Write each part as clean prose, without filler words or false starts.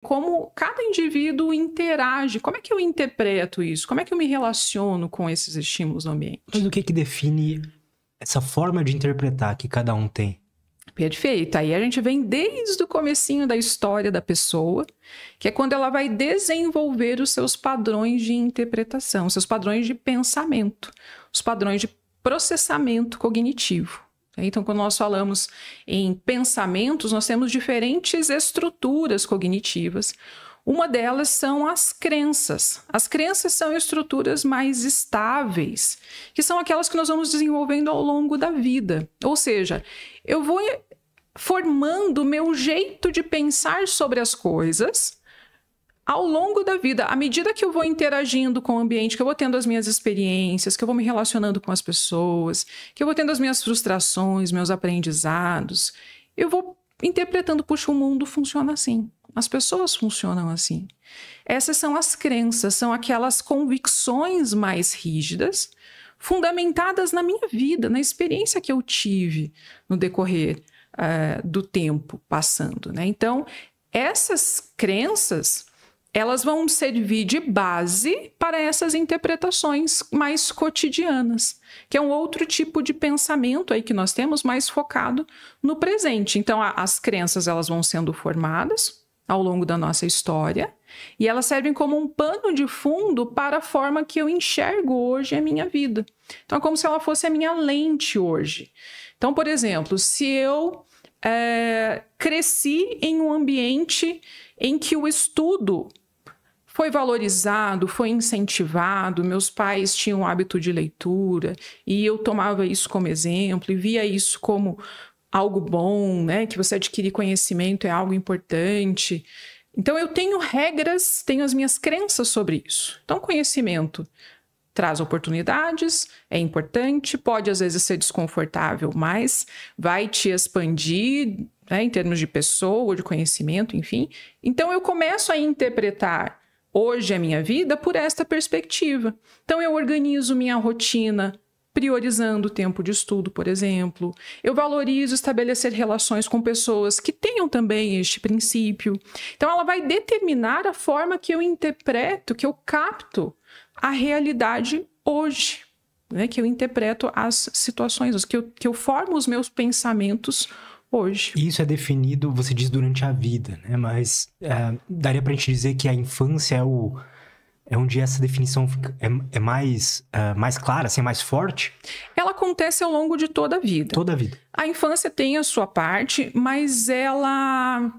como cada indivíduo interage, como é que eu interpreto isso? Como é que eu me relaciono com esses estímulos no ambiente? Mas o que define essa forma de interpretar que cada um tem? Perfeito. Aí a gente vem desde o comecinho da história da pessoa, que é quando ela vai desenvolver os seus padrões de interpretação, os seus padrões de pensamento, os padrões de processamento cognitivo. Então, quando nós falamos em pensamentos, nós temos diferentes estruturas cognitivas. Uma delas são as crenças. As crenças são estruturas mais estáveis, que são aquelas que nós vamos desenvolvendo ao longo da vida. Ou seja, eu vou formando o meu jeito de pensar sobre as coisas ao longo da vida. À medida que eu vou interagindo com o ambiente, que eu vou tendo as minhas experiências, que eu vou me relacionando com as pessoas, que eu vou tendo as minhas frustrações, meus aprendizados, eu vou interpretando, puxa, o mundo funciona assim. As pessoas funcionam assim. Essas são as crenças, são aquelas convicções mais rígidas, fundamentadas na minha vida, na experiência que eu tive no decorrer do tempo passando, né? Então, essas crenças, elas vão servir de base para essas interpretações mais cotidianas, que é um outro tipo de pensamento aí que nós temos, mais focado no presente. Então, as crenças, elas vão sendo formadas ao longo da nossa história e elas servem como um pano de fundo para a forma que eu enxergo hoje a minha vida. Então, é como se ela fosse a minha lente hoje. Então, por exemplo, se eu cresci em um ambiente em que o estudo foi valorizado, foi incentivado, meus pais tinham o hábito de leitura e eu tomava isso como exemplo e via isso como algo bom, né? Que você adquirir conhecimento é algo importante. Então, eu tenho regras, tenho as minhas crenças sobre isso. Então, conhecimento traz oportunidades, é importante, pode às vezes ser desconfortável, mas vai te expandir, né, em termos de pessoa, de conhecimento, enfim. Então, eu começo a interpretar hoje a minha vida por esta perspectiva. Então, eu organizo minha rotina priorizando o tempo de estudo, por exemplo. Eu valorizo estabelecer relações com pessoas que tenham também este princípio. Então, ela vai determinar a forma que eu interpreto, que eu capto a realidade hoje, né? Que eu interpreto as situações, que eu formo os meus pensamentos hoje. Isso é definido, você diz, durante a vida, né? Mas daria pra gente dizer que a infância é onde essa definição é mais clara, assim, é mais forte? Ela acontece ao longo de toda a vida. Toda a vida. A infância tem a sua parte, mas ela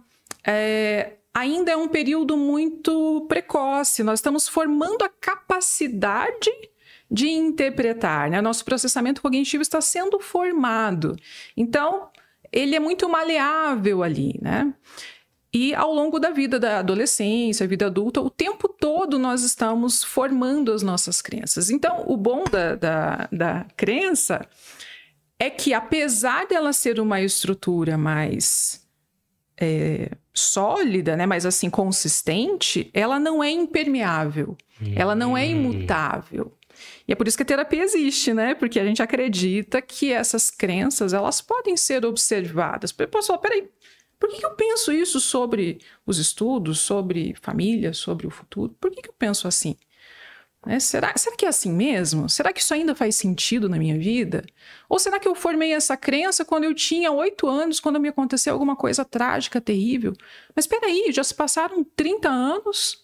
ainda é um período muito precoce. Nós estamos formando a capacidade de interpretar, né? Nosso processamento cognitivo está sendo formado. Então, ele é muito maleável ali, né? E ao longo da vida da adolescência, vida adulta, o tempo todo nós estamos formando as nossas crenças. Então, o bom da crença é que, apesar dela ser uma estrutura mais sólida, né, mais assim, consistente, ela não é impermeável, ela não é imutável. E é por isso que a terapia existe, né? Porque a gente acredita que essas crenças, elas podem ser observadas. Pessoal, peraí, por que eu penso isso sobre os estudos, sobre família, sobre o futuro? Por que eu penso assim? Será que é assim mesmo? Será que isso ainda faz sentido na minha vida? Ou será que eu formei essa crença quando eu tinha 8 anos, quando me aconteceu alguma coisa trágica, terrível? Mas peraí, já se passaram 30 anos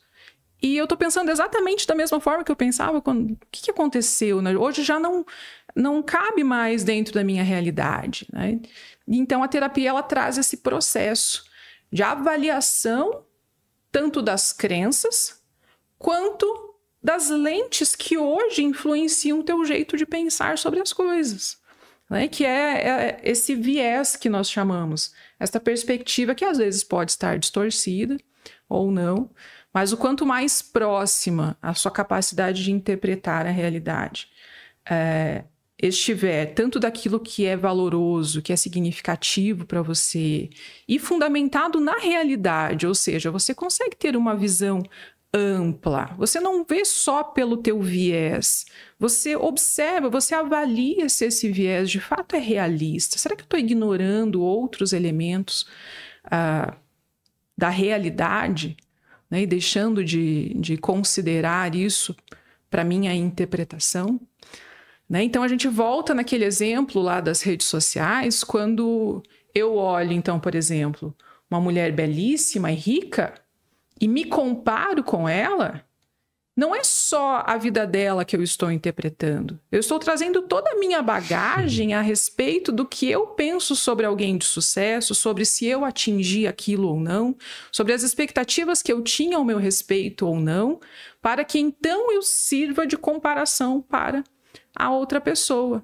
e eu estou pensando exatamente da mesma forma que eu pensava quando... O que aconteceu, né? Hoje já não cabe mais dentro da minha realidade, né? Então, a terapia, ela traz esse processo de avaliação tanto das crenças quanto das lentes que hoje influenciam o teu jeito de pensar sobre as coisas, né? Que é esse viés que nós chamamos, essa perspectiva que às vezes pode estar distorcida ou não, mas o quanto mais próxima a sua capacidade de interpretar a realidade estiver, tanto daquilo que é valoroso, que é significativo para você, e fundamentado na realidade, ou seja, você consegue ter uma visão ampla, você não vê só pelo teu viés, você observa, você avalia se esse viés de fato é realista. Será que eu estou ignorando outros elementos da realidade né? E deixando de considerar isso para minha interpretação. Né? Então, a gente volta naquele exemplo lá das redes sociais, quando eu olho, então, por exemplo, uma mulher belíssima e rica e me comparo com ela, não é só a vida dela que eu estou interpretando. Eu estou trazendo toda a minha bagagem a respeito do que eu penso sobre alguém de sucesso, sobre se eu atingi aquilo ou não, sobre as expectativas que eu tinha ao meu respeito ou não, para que então eu sirva de comparação para a outra pessoa.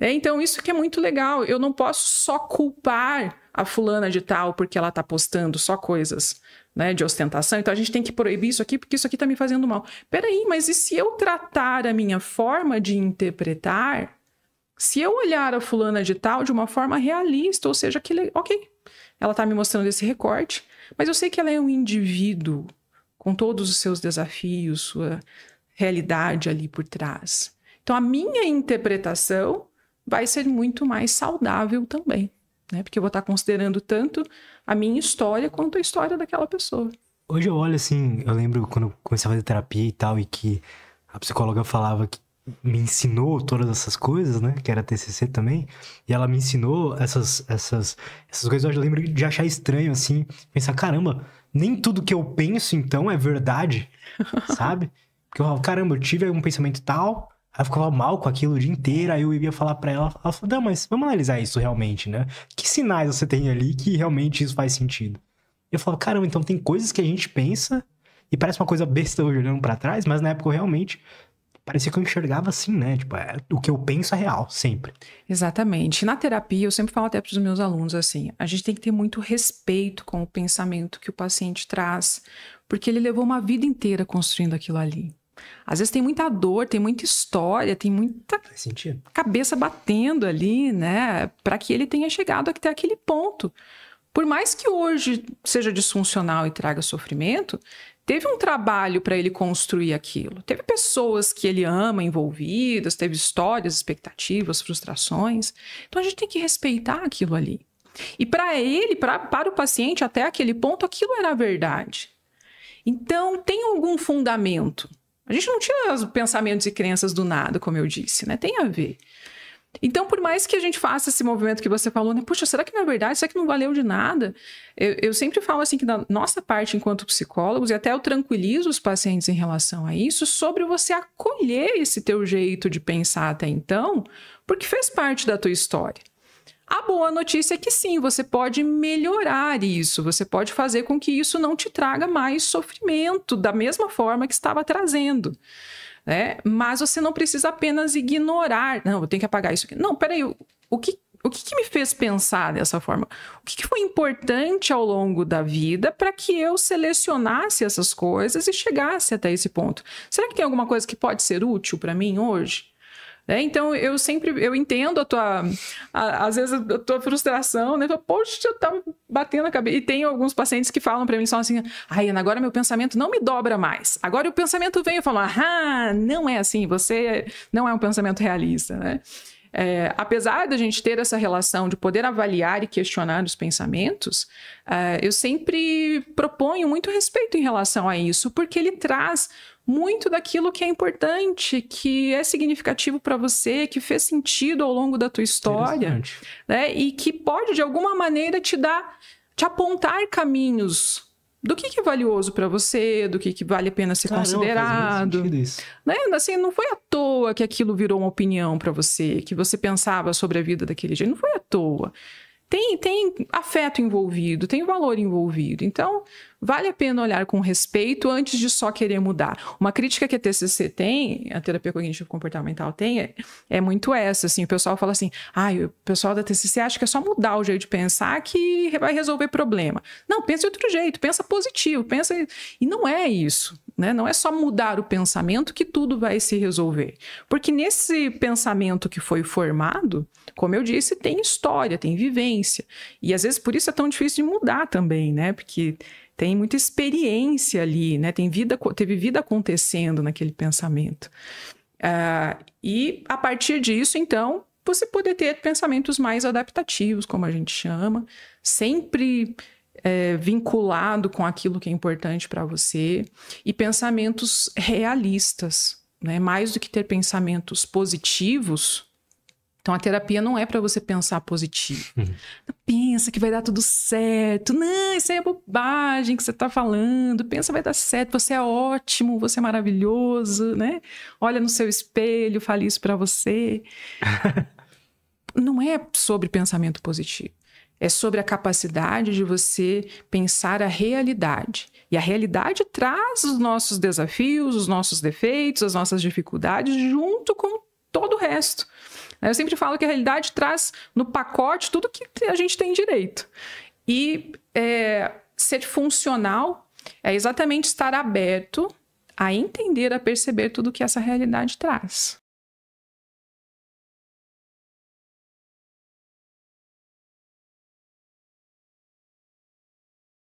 Então, isso que é muito legal. Eu não posso só culpar a fulana de tal porque ela está postando só coisas, né, de ostentação. Então, a gente tem que proibir isso aqui porque isso aqui está me fazendo mal. Peraí, mas e se eu tratar a minha forma de interpretar, se eu olhar a fulana de tal de uma forma realista, ou seja, que, ok, ela está me mostrando esse recorte, mas eu sei que ela é um indivíduo com todos os seus desafios, sua realidade ali por trás. Então, a minha interpretação vai ser muito mais saudável também, né? Porque eu vou estar considerando tanto a minha história quanto a história daquela pessoa. Hoje eu olho assim, eu lembro quando eu comecei a fazer terapia e tal, e que a psicóloga falava que me ensinou todas essas coisas, né? Que era TCC também. E ela me ensinou essas coisas. Eu lembro de achar estranho, assim, pensar, caramba, nem tudo que eu penso, então, é verdade, sabe? Porque eu falo, caramba, eu tive um pensamento tal... Aí eu ficava mal com aquilo o dia inteiro, aí eu ia falar pra ela falou, não, mas vamos analisar isso realmente, né? Que sinais você tem ali que realmente isso faz sentido? E eu falo, caramba, então tem coisas que a gente pensa e parece uma coisa besta hoje olhando pra trás, mas na época eu realmente parecia que eu enxergava assim, né? Tipo, o que eu penso é real, sempre. Exatamente. Na terapia, eu sempre falo até pros meus alunos assim, a gente tem que ter muito respeito com o pensamento que o paciente traz, porque ele levou uma vida inteira construindo aquilo ali. Às vezes tem muita dor, tem muita história, tem muita cabeça batendo ali, né? Para que ele tenha chegado até aquele ponto. Por mais que hoje seja disfuncional e traga sofrimento, teve um trabalho para ele construir aquilo. Teve pessoas que ele ama envolvidas, teve histórias, expectativas, frustrações. Então a gente tem que respeitar aquilo ali. E para ele, para o paciente, até aquele ponto, aquilo era a verdade. Então tem algum fundamento. A gente não tira os pensamentos e crenças do nada, como eu disse, né? Tem a ver. Então, por mais que a gente faça esse movimento que você falou, né? Puxa, será que não é verdade? Será que não valeu de nada? Eu sempre falo assim que da nossa parte enquanto psicólogos, e até eu tranquilizo os pacientes em relação a isso, sobre você acolher esse teu jeito de pensar até então, porque fez parte da tua história. A boa notícia é que sim, você pode melhorar isso, você pode fazer com que isso não te traga mais sofrimento, da mesma forma que estava trazendo, né? Mas você não precisa apenas ignorar, não, eu tenho que apagar isso aqui. Não, peraí, o que me fez pensar dessa forma? O que foi importante ao longo da vida para que eu selecionasse essas coisas e chegasse até esse ponto? Será que tem alguma coisa que pode ser útil para mim hoje? Então, eu entendo às vezes a tua frustração, né? Poxa, eu tava batendo a cabeça. E tem alguns pacientes que falam para mim, só assim, ai, Ana, agora meu pensamento não me dobra mais. Agora o pensamento vem e fala, não é assim, você não é um pensamento realista, né? Apesar da gente ter essa relação de poder avaliar e questionar os pensamentos, eu sempre proponho muito respeito em relação a isso, porque ele traz muito daquilo que é importante, que é significativo para você, que fez sentido ao longo da tua história, né? E que pode, de alguma maneira, te apontar caminhos do que é valioso para você, do que vale a pena ser considerado. Né? Assim, não foi à toa que aquilo virou uma opinião para você, que você pensava sobre a vida daquele jeito. Não foi à toa. Tem afeto envolvido, tem valor envolvido. Então, vale a pena olhar com respeito antes de só querer mudar. Uma crítica que a TCC tem, a terapia cognitivo-comportamental tem, é muito essa. Assim, o pessoal fala assim, o pessoal da TCC acha que é só mudar o jeito de pensar que vai resolver problema. Não, pensa de outro jeito, pensa positivo, pensa... E não é isso, né? Não é só mudar o pensamento que tudo vai se resolver. Porque nesse pensamento que foi formado, como eu disse, tem história, tem vivência. E às vezes por isso é tão difícil de mudar também, né? Porque tem muita experiência ali, né? Teve vida acontecendo naquele pensamento. E a partir disso, então, você poder ter pensamentos mais adaptativos, como a gente chama, sempre vinculado com aquilo que é importante para você, e pensamentos realistas, né? Mais do que ter pensamentos positivos. Então, a terapia não é para você pensar positivo. Pensa que vai dar tudo certo. Não, isso aí é bobagem que você está falando. Pensa, vai dar certo. Você é ótimo, você é maravilhoso, né? Olha no seu espelho, fale isso para você. Não é sobre pensamento positivo. É sobre a capacidade de você pensar a realidade. E a realidade traz os nossos desafios, os nossos defeitos, as nossas dificuldades, junto com todo o resto. Eu sempre falo que a realidade traz no pacote tudo que a gente tem direito. E ser funcional é exatamente estar aberto a entender, a perceber tudo que essa realidade traz.